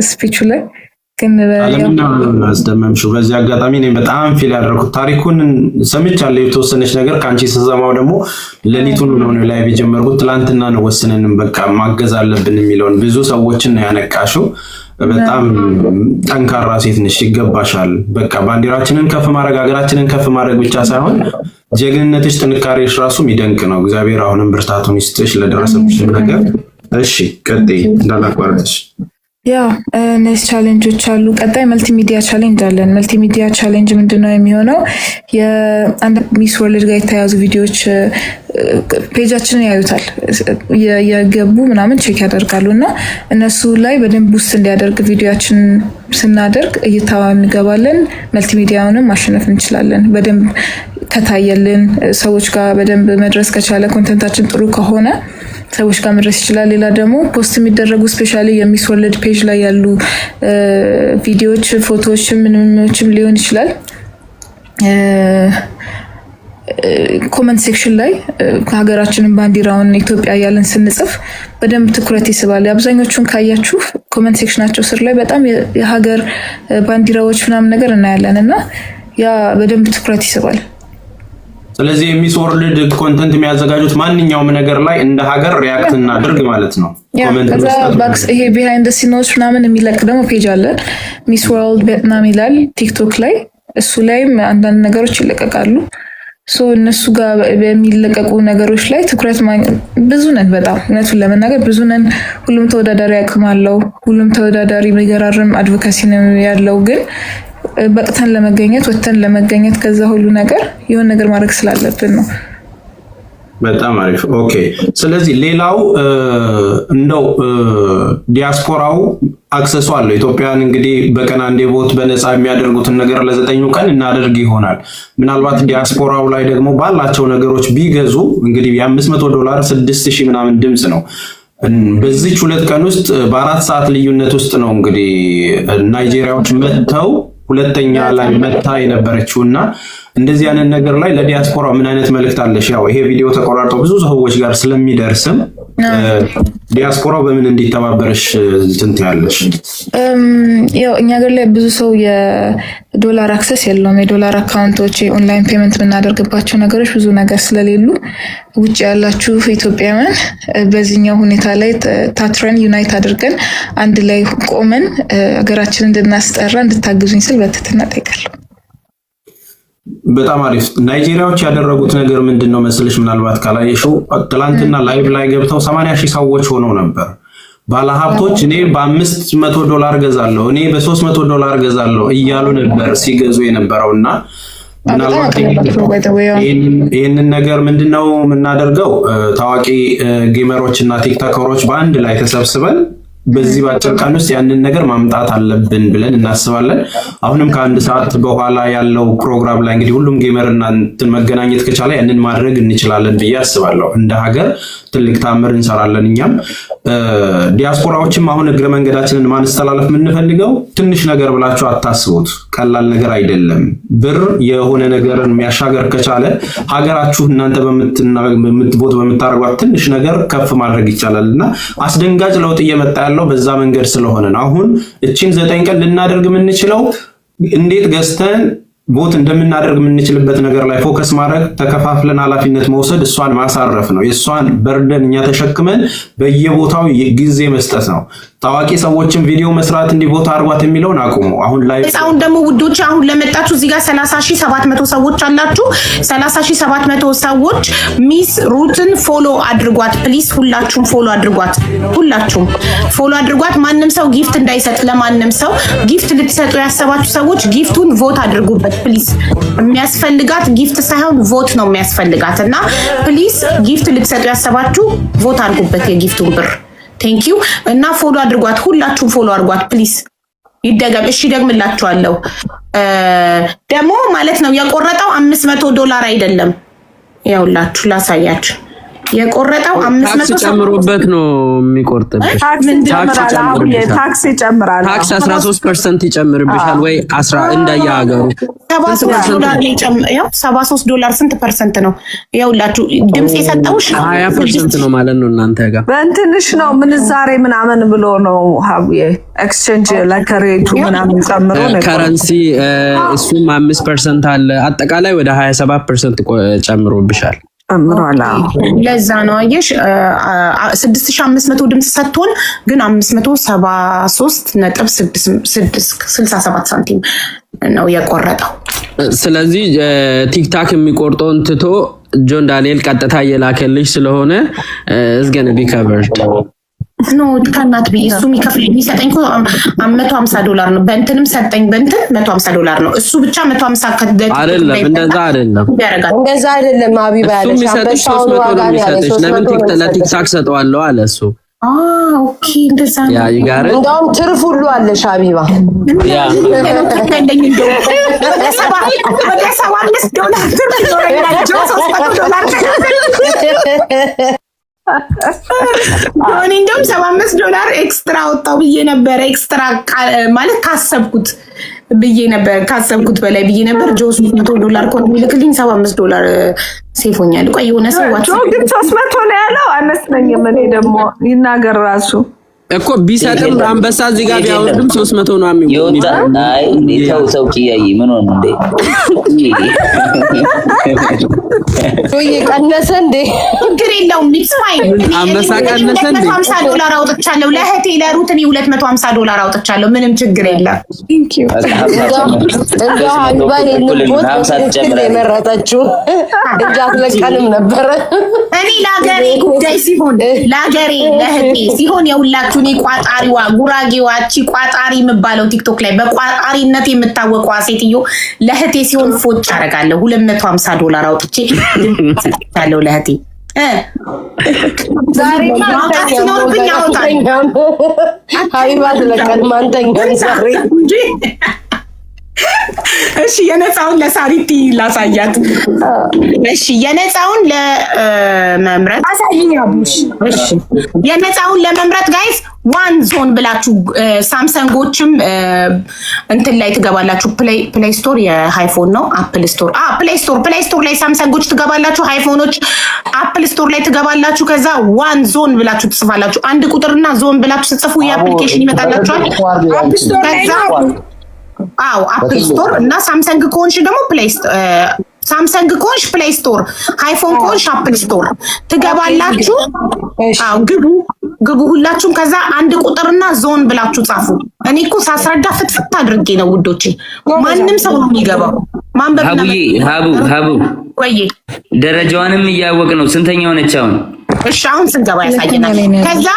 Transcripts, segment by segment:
ስፒቹ ላይ ግን አለምና አስደመምሽው። በዚህ አጋጣሚ እኔ በጣም ፊል ያደረኩት ታሪኩን ሰምቻለሁ የተወሰነች ነገር ካንቺ ስሰማው ደግሞ ሌሊቱን ነው ላይ የጀመርኩት። ትላንትና ነው ወስነንም በቃ ማገዝ አለብን የሚለውን ብዙ ሰዎችን ነው ያነቃሽው። በጣም ጠንካራ ሴት ነሽ፣ ይገባሻል። በቃ ባንዲራችንን ከፍ ማድረግ ሀገራችንን ከፍ ማድረግ ብቻ ሳይሆን ጀግንነትሽ፣ ጥንካሬሽ ራሱ የሚደንቅ ነው። እግዚአብሔር አሁንም ብርታቱን ይስጥሽ ለደረሰብሽ ነገር። እሺ ቀጥይ እንዳላቋርጥሽ። ያ ኔክስት ቻሌንጆች አሉ። ቀጣይ መልቲሚዲያ ቻሌንጅ አለን። መልቲሚዲያ ቻሌንጅ ምንድነው የሚሆነው? የአንድ ሚስ ወርልድ ጋር የተያዙ ቪዲዮዎች ፔጃችንን ያዩታል፣ የገቡ ምናምን ቼክ ያደርጋሉ እና እነሱ ላይ በደንብ ውስጥ እንዲያደርግ ቪዲዮችን ስናደርግ እይታዋ እንገባለን። መልቲሚዲያውንም ማሸነፍ እንችላለን። በደንብ ከታየልን ሰዎች ጋር በደንብ መድረስ ከቻለ ኮንተንታችን ጥሩ ከሆነ ሰዎች ጋር መድረስ ይችላል። ሌላ ደግሞ ፖስት የሚደረጉ ስፔሻሊ የሚስ ወርልድ ፔጅ ላይ ያሉ ቪዲዮዎች፣ ፎቶዎች ምንምኖችም ሊሆን ይችላል። ኮመንት ሴክሽን ላይ ሀገራችንን ባንዲራውን ኢትዮጵያ ያለን ስንጽፍ በደንብ ትኩረት ይስባል። አብዛኞቹን ካያችሁ ኮመንት ሴክሽናቸው ስር ላይ በጣም የሀገር ባንዲራዎች ምናምን ነገር እናያለን እና ያ በደንብ ትኩረት ይስባል። ስለዚህ የሚስ ወርልድ ኮንተንት የሚያዘጋጁት ማንኛውም ነገር ላይ እንደ ሀገር ሪያክት እናድርግ ማለት ነው። ይሄ ቢሃይንድ ዘ ሲኖች ምናምን የሚለቅ ደግሞ ፔጅ አለ፣ ሚስ ወርልድ ቪየትናም ይላል ቲክቶክ ላይ። እሱ ላይም አንዳንድ ነገሮች ይለቀቃሉ። እነሱ ጋር በሚለቀቁ ነገሮች ላይ ትኩረት ብዙ ነን፣ በጣም እውነቱን ለመናገር ብዙ ነን። ሁሉም ተወዳዳሪ አቅም አለው። ሁሉም ተወዳዳሪ የሚገራርም አድቮካሲ ነው ያለው። ግን በቅተን ለመገኘት ወተን ለመገኘት ከዛ ሁሉ ነገር የሆነ ነገር ማድረግ ስላለብን ነው። በጣም አሪፍ ኦኬ። ስለዚህ ሌላው እንደው ዲያስፖራው አክሰሱ አለው። ኢትዮጵያን እንግዲህ በቀን አንዴ ቮት በነፃ የሚያደርጉትን ነገር ለ9 ቀን እናደርግ ይሆናል። ምናልባት ዲያስፖራው ላይ ደግሞ ባላቸው ነገሮች ቢገዙ እንግዲህ $500 6000 ምናምን ድምጽ ነው። በዚህ 2 ቀን ውስጥ በ4 ሰዓት ልዩነት ውስጥ ነው እንግዲህ ናይጄሪያዎች መጥተው ሁለተኛ ላይ መታ የነበረችውና እንደዚህ አይነት ነገር ላይ ለዲያስፖራ ምን አይነት መልእክት አለሽ? ያው ይሄ ቪዲዮ ተቆራርጦ ብዙ ሰዎች ጋር ስለሚደርስም ዲያስፖራው በምን እንዲተባበረሽ እንትን ያለሽ? ያው እኛ ሀገር ላይ ብዙ ሰው የዶላር አክሰስ የለውም። የዶላር አካውንቶች፣ ኦንላይን ፔመንት የምናደርግባቸው ነገሮች ብዙ ነገር ስለሌሉ ውጭ ያላችሁ ኢትዮጵያውያን በዚህኛው ሁኔታ ላይ ታትረን ዩናይት አድርገን አንድ ላይ ቆመን ሀገራችንን እንድናስጠራ እንድታግዙኝ ስል በትህትና እጠይቃለሁ። በጣም አሪፍ። ናይጄሪያዎች ያደረጉት ነገር ምንድነው መስልሽ? ምናልባት ካላየሽው ትላንትና ላይቭ ላይ ገብተው 80,000 ሰዎች ሆነው ነበር። ባለሀብቶች እኔ $500 ገዛለሁ፣ እኔ $300 ገዛለሁ እያሉ ነበር ሲገዙ የነበረውና ምናልባት ይህንን ነገር ምንድነው የምናደርገው? ታዋቂ ጌመሮች እና ቲክቶከሮች በአንድ ላይ ተሰብስበን በዚህ ባጭር ቀን ውስጥ ያንን ነገር ማምጣት አለብን ብለን እናስባለን። አሁንም ከ1 ሰዓት በኋላ ያለው ፕሮግራም ላይ እንግዲህ ሁሉም ጌመርና መገናኘት ከቻለ ያንን ማድረግ እንችላለን ብዬ አስባለሁ። እንደ ሀገር ትልቅ ታምር እንሰራለን። እኛም ዲያስፖራዎችም አሁን እግረ መንገዳችንን ማስተላለፍ የምንፈልገው ትንሽ ነገር ብላችሁ አታስቡት። ቀላል ነገር አይደለም። ብር የሆነ ነገርን የሚያሻገር ከቻለ ሀገራችሁ እናንተ በምትቦት በምታደርጓት ትንሽ ነገር ከፍ ማድረግ ይቻላልና አስደንጋጭ ለውጥ እየመጣ ያለው በዛ መንገድ ስለሆነ ነው። አሁን እቺን 9 ቀን ልናደርግ የምንችለው እንዴት ገዝተን ቦት እንደምናደርግ የምንችልበት ነገር ላይ ፎከስ ማድረግ፣ ተከፋፍለን ኃላፊነት መውሰድ፣ እሷን ማሳረፍ ነው። የእሷን በርደን እኛ ተሸክመን በየቦታው ጊዜ መስጠት ነው። ታዋቂ ሰዎችን ቪዲዮ መስራት እንዲቦታ አርጓት የሚለውን አቁሙ። አሁን ደግሞ ውዶች አሁን ለመጣችሁ እዚህ ጋር 30,700 ሰዎች አላችሁ። 30,700 ሰዎች ሚስ ሩትን ፎሎ አድርጓት ፕሊስ። ሁላችሁም ፎሎ አድርጓት፣ ሁላችሁም ፎሎ አድርጓት። ማንንም ሰው ጊፍት እንዳይሰጥ፣ ለማንንም ሰው ጊፍት ልትሰጡ ያሰባችሁ ሰዎች ጊፍቱን ቮት አድርጉበት ፕሊስ። የሚያስፈልጋት ጊፍት ሳይሆን ቮት ነው የሚያስፈልጋት እና ፕሊስ ጊፍት ልትሰጡ ያሰባችሁ ቮት አድርጉበት የጊፍቱን ብር። ቴንክ ዩ እና ፎሎ አድርጓት፣ ሁላችሁም ፎሎ አድርጓት ፕሊስ። ይደገም። እሺ ደግምላችኋለሁ። ደግሞ ማለት ነው የቆረጠው $500 አይደለም። ያውላችሁ ላሳያችሁ። የቆረጠው 500 ጨምሮበት ነው የሚቆርጥብሽ። ታክስ ይጨምራል። ታክስ 13% ይጨምርብሻል ወይ 10 እንደየሀገሩ $73 ስንት ፐርሰንት ነው? ይኸውላችሁ ድምጽ የሰጠውሽ 20% ነው ማለት ነው እናንተ ጋር በእንትንሽ ነው ምንዛሬ ምናምን ብሎ ነው ሀቡዬ ኤክስቼንጅ ለከሬቱ ምናምን ጨምሮ ነው ከረንሲ እሱም 5% አለ አጠቃላይ ወደ 27% ጨምሮብሻል። አምራላ ለዛ ነው አየሽ 6500 ድምጽ ሰጥቶን ግን 573.67 ሳንቲም ነው የቆረጠው። ስለዚህ ቲክታክ የሚቆርጠውን ትቶ ጆን ዳንኤል ቀጥታ የላከልሽ ስለሆነ is going to be covered ኖ ካናት ቢ እሱ የሚሰጠኝ እኮ $150 ነው። በእንትንም ሰጠኝ በእንትን $150 ነው። እሱ ብቻ 150 ከደት አይደለም እንደዛ አይደለም ሀቢባ ያለሽ የሚሰጥሽ 300 ነው የሚሰጥሽ። ለምን ለቲክታክ ሰጠዋለሁ አለ እሱ። ኦኬ እንደዛ ነው። ያ ይጋር እንደውም ትርፍ ሁሉ አለሽ ሀቢባ ያ እንደኝ እንደው ወደ $75 ትርፍ ይኖረኛል። ጆኒ እንደውም $75 ኤክስትራ ወጣው ብዬ ነበር። ኤክስትራ ማለት ካሰብኩት በላይ ብዬ ነበር። $300 ኮን ይልክልኝ $75 ሴፎኛል። ቆይ የሆነ ሰው ዋትስአፕ ግን 300 ነው ያለው አይመስለኝም። እኔ ደግሞ ይናገር ራሱ እኮ ቢሰጥም አንበሳ እዚህ ጋር ቢያወርድም 300 ነው የሚሆነው። ናይ ሰው ቂያይ ምን ሆነ እንዴ? ወይ ቀነሰ እንዴ? ችግር የለውም ኢትስ ፋይን። አንበሳ ቀነሰ እንዴ? $250 አውጥቻለሁ ለእህቴ ለሩት እኔ $250 አውጥቻለሁ። ምንም ችግር የለም። ቴንክ ዩ እንደው ሀቢባ ልንቦት የመረጠችው እንጂ አትለቀንም ነበር። እኔ ለሀገሬ ጉዳይ ሲሆን ለሀገሬ ለእህቴ ሲሆን የሁላችሁ እኔ ቋጣሪዋ ጉራጌዋ እቺ ቋጣሪ የምባለው ቲክቶክ ላይ በቋጣሪነት የምታወቀው ሴትዮ ለእህቴ ሲሆን ፎጭ አደርጋለሁ። $250 አውጥቼ ያለው ለእህቴ ዛሬ ማንተኛ ሀቢባ ትለቀን ማንተኛ ዛሬ እሺ የነፃውን ለሳሪቲ ላሳያት። እሺ የነፃውን ለመምረጥ አሳይኝ አቡሽ። እሺ የነፃውን ለመምረጥ ጋይስ ዋን ዞን ብላችሁ ሳምሰንጎችም እንትን ላይ ትገባላችሁ። ፕሌይ ስቶር የአይፎን ነው አፕል ስቶር ፕሌይ ስቶር ላይ ሳምሰንጎች ትገባላችሁ። አይፎኖች አፕል ስቶር ላይ ትገባላችሁ። ከዛ ዋን ዞን ብላችሁ ትጽፋላችሁ። አንድ ቁጥርና ዞን ብላችሁ ትጽፉ የአፕሊኬሽን ይመጣላችኋል። ከዛ አፕል ስቶር እና ሳምሰንግ ከሆንሽ ደግሞ ሳምሰንግ ከሆንሽ ፕሌይ ስቶር፣ አይፎን ከሆንሽ አፕል ስቶር ትገባላችሁ። ግቡ ሁላችሁም። ከዛ አንድ ቁጥርና ዞን ብላችሁ ጻፉ። እኔ እኮ ሳስረዳ ፍትፍት አድርጌ ነው ውዶቼ። ማንም ሰው ነው የሚገባው። ማንበብ ሀቡ ወይ ደረጃዋንም እያወቅ ነው። ስንተኛ ሆነች አሁን? እሺ አሁን ስንገባ ያሳየናል። ከዛ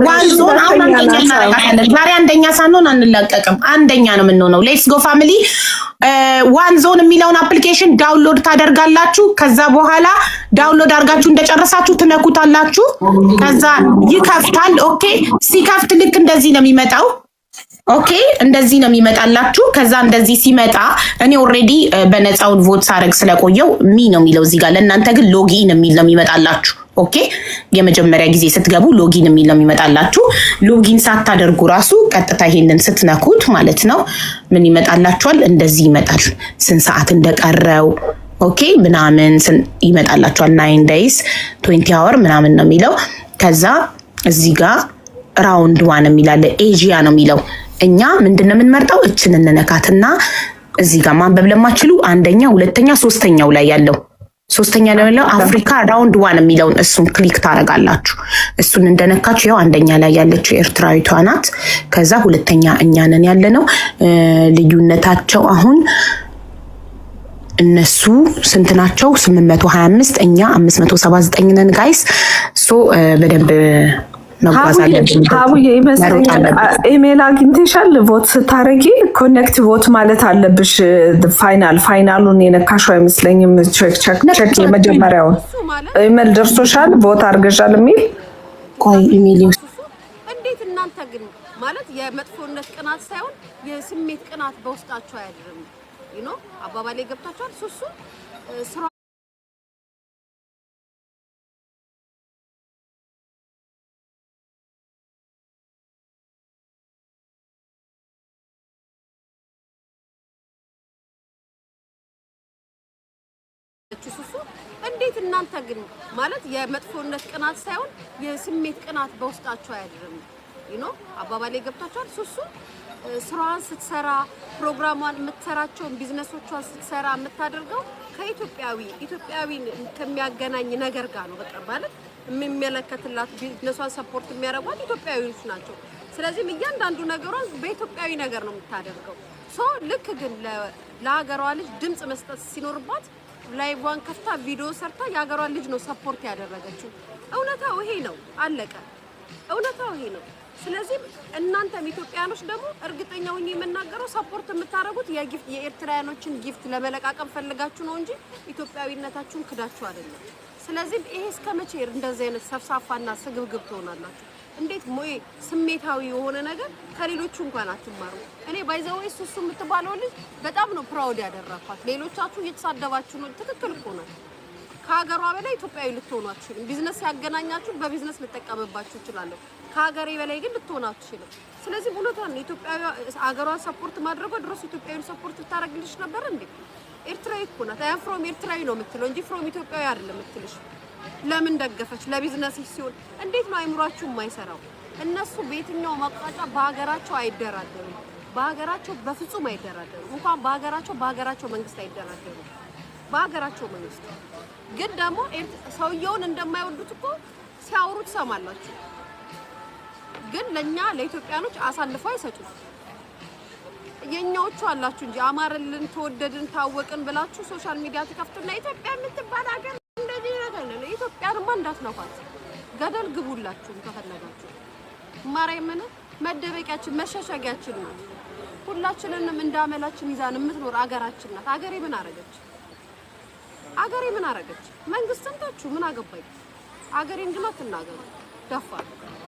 ዋን ዞን አሁን አንደኛ እናረጋለን። ዛሬ አንደኛ ሳንሆን አንላቀቅም። አንደኛ ነው የምንሆነው። ሌትስ ጎ ፋሚሊ። ዋን ዞን የሚለውን አፕሊኬሽን ዳውንሎድ ታደርጋላችሁ። ከዛ በኋላ ዳውንሎድ አድርጋችሁ እንደጨረሳችሁ ትነኩታላችሁ። ከዛ ይከፍታል። ኦኬ ሲከፍት ልክ እንደዚህ ነው የሚመጣው። ኦኬ እንደዚህ ነው የሚመጣላችሁ። ከዛ እንደዚህ ሲመጣ እኔ ኦሬዲ በነፃውን ቮት ሳረግ ስለቆየው ሚ ነው የሚለው እዚህ ጋር። ለእናንተ ግን ሎጊን የሚል ነው የሚመጣላችሁ። ኦኬ የመጀመሪያ ጊዜ ስትገቡ ሎጊን የሚል ነው የሚመጣላችሁ። ሎጊን ሳታደርጉ ራሱ ቀጥታ ይሄንን ስትነኩት ማለት ነው ምን ይመጣላችኋል? እንደዚህ ይመጣል። ስንት ሰዓት እንደቀረው ኦኬ ምናምን ይመጣላችኋል። 9 days 20 hour ምናምን ነው የሚለው። ከዛ እዚህ ጋር ራውንድ 1 የሚላለ ኤዥያ ነው የሚለው። እኛ ምንድነው የምንመርጠው? እችን እንነካትና እዚህ ጋር ማንበብ ለማችሉ አንደኛ፣ ሁለተኛ፣ ሶስተኛው ላይ ያለው ሶስተኛ ላይ ያለው አፍሪካ ራውንድ 1 የሚለውን እሱን ክሊክ ታረጋላችሁ። እሱን እንደነካችሁ ያው አንደኛ ላይ ያለችው ኤርትራዊቷ ናት። ከዛ ሁለተኛ እኛ ነን ያለነው። ልዩነታቸው አሁን እነሱ ስንት ናቸው? 825 እኛ 579 ነን ጋይስ። ሶ በደንብ ሀቡዬ ይመስለኛል ኢሜል አግኝተሻል። ቮት ስታረጊ ኮኔክት ቮት ማለት አለብሽ። ፋይናሉን የነካሽው አይመስለኝም። ቼክ የመጀመሪያውን ኢሜል ደርሶሻል ቮት አርገሻል የሚል ቆይ ኢሜል እንዴት እናንተ ግን ማለት የመጥፎነት ቅናት ሳይሆን የስሜት ቅናት በውስጣችሁ አያድርም? አባባሌ ገብታችኋል? ሱሱ ሱሱ እንዴት እናንተ ግን ማለት የመጥፎነት ቅናት ሳይሆን የስሜት ቅናት በውስጣቸው አያድርም? አባባሌ ገብታችኋል? ሱሱ ስራዋን ስትሰራ ፕሮግራሟን የምትሰራቸውን ቢዝነሶቿን ስትሰራ የምታደርገው ኢትዮጵያዊን ከሚያገናኝ ነገር ጋር ነው። በቃ ማለት የሚመለከትላት ቢዝነሷን ሰፖርት የሚያደርጓት ኢትዮጵያዊዎች ናቸው። ስለዚህ እያንዳንዱ ነገሯን በኢትዮጵያዊ ነገር ነው የምታደርገው። ልክ ግን ለሀገሯ ልጅ ድምጽ መስጠት ሲኖርባት ላይቫን ከፍታ ቪዲዮ ሰርታ የሀገሯን ልጅ ነው ሰፖርት ያደረገችው። እውነታው ይሄ ነው፣ አለቀ። እውነታው ይሄ ነው። ስለዚህ እናንተም ኢትዮጵያኖች ደግሞ እርግጠኛ ሆኜ የምናገረው ሰፖርት የምታደርጉት የኤርትራውያኖችን ጊፍት ለመለቃቀም ፈልጋችሁ ነው እንጂ ኢትዮጵያዊነታችሁን ክዳችሁ አይደለም። ስለዚህ ይሄ እስከመቼ እንደዚህ አይነት ሰፍሳፋና ስግብግብ ትሆናላችሁ? እንዴት ሞይ ስሜታዊ የሆነ ነገር ከሌሎቹ እንኳን አትማሩ። እኔ ባይዘው ሱሱ የምትባለው ልጅ በጣም ነው ፕራውድ ያደረኳት። ሌሎቻችሁ እየተሳደባችሁ ነው። ትክክል እኮ ነው። ከሀገሯ በላይ ኢትዮጵያዊ ልትሆኑ አትችሉም። ቢዝነስ ያገናኛችሁ በቢዝነስ ልጠቀምባችሁ እችላለሁ። ከሀገሬ በላይ ግን ልትሆኑ አትችሉም። ስለዚህ ሁለቷን ኢትዮጵያዊ ሀገሯን ሰፖርት ማድረጓ ድረስ ኢትዮጵያዊ ሰፖርት ልታደርግልሽ ነበር እንዴ? ኤርትራዊ እኮ ናት። አይ ፍሮም ኤርትራዊ ነው የምትለው እንጂ ፍሮም ኢትዮጵያዊ አይደለም የምትልሽ። ለምን ደገፈች? ለቢዝነስ ሲሆን እንዴት ነው አይምሯችሁ የማይሰራው? እነሱ በየትኛው ማቋጫ በሀገራቸው አይደራደሩም። በሀገራቸው በፍጹም አይደራደሩም። እንኳን በሀገራቸው መንግስት አይደራደሩም። በሀገራቸው መንግስት ግን ደግሞ ሰውየውን እንደማይወዱት እኮ ሲያወሩት ሰማላችሁ። ግን ለኛ ለኢትዮጵያኖች አሳልፈው አይሰጡም። የኛዎቹ አላችሁ እንጂ አማረልን፣ ተወደድን፣ ታወቅን ብላችሁ ሶሻል ሚዲያ ተከፍቱና ኢትዮጵያ የምትባል ሀገር እንደዚህ ነገር ነው። ኢትዮጵያንማ እንዳትነኳት፣ ገደል ግቡላችሁ ከፈለጋችሁ። ማርያምን መደበቂያችን መሸሸጊያችን ነው። ሁላችንንም እንዳመላችን ይዛን የምትኖር አገራችን ናት። አገሬ ምን አረገች? መንግስትን ታችሁ ምን አገባኝ? አገሬን ግን አትናገሩ። ደፋር